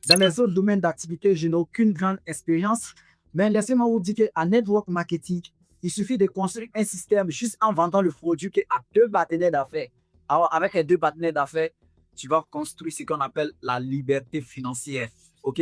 Dans les autres domaines d'activité, je n'ai aucune grande expérience. Mais laissez-moi vous dire qu'en network marketing, il suffit de construire un système juste en vendant le produit à deux partenaires d'affaires. Alors, avec les deux partenaires d'affaires, tu vas construire ce qu'on appelle la liberté financière. OK?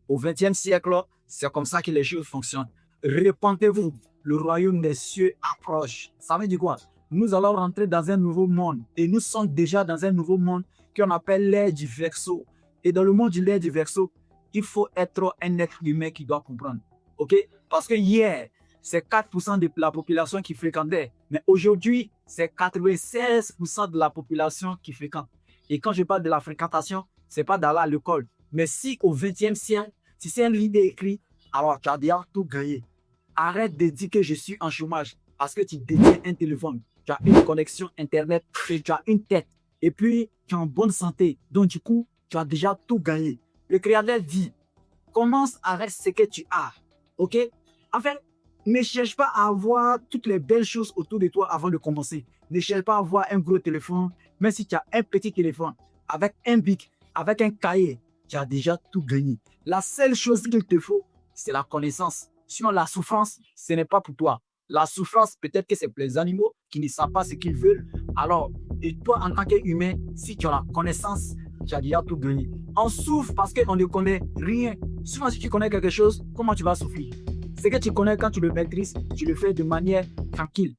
Au XXe siècle, c'est comme ça que les choses fonctionnent. Répentez-vous, le royaume des cieux approche. Ça veut dire quoi? Nous allons rentrer dans un nouveau monde et nous sommes déjà dans un nouveau monde qu'on appelle l'ère du Verseau. Et dans le monde de l'ère du Verseau, il faut être un être humain qui doit comprendre. OK? Parce que hier, c'est 4% de la population qui fréquentait. Mais aujourd'hui, c'est 96% de la population qui fréquente. Et quand je parle de la fréquentation, ce n'est pas d'aller à l'école. Mais si au XXe siècle, si c'est un livre écrit, alors tu as déjà tout gagné. Arrête de dire que je suis en chômage parce que tu détiens un téléphone, tu as une connexion Internet et tu as une tête. Et puis, tu es en bonne santé. Donc, du coup, tu as déjà tout gagné. Le créateur dit, commence avec ce que tu as. OK? En fait, ne cherche pas à avoir toutes les belles choses autour de toi avant de commencer. Ne cherche pas à avoir un gros téléphone. Même si tu as un petit téléphone, avec un bic, avec un cahier, tu as déjà tout gagné. La seule chose qu'il te faut, c'est la connaissance. Sinon, la souffrance, ce n'est pas pour toi. La souffrance, peut-être que c'est pour les animaux qui ne savent pas ce qu'ils veulent. Alors, et toi, en tant qu'humain, si tu as la connaissance, tu as déjà tout gagné. On souffre parce qu'on ne connaît rien. Souvent, si tu connais quelque chose, comment tu vas souffrir? Ce que tu connais, quand tu le maîtrises, tu le fais de manière tranquille.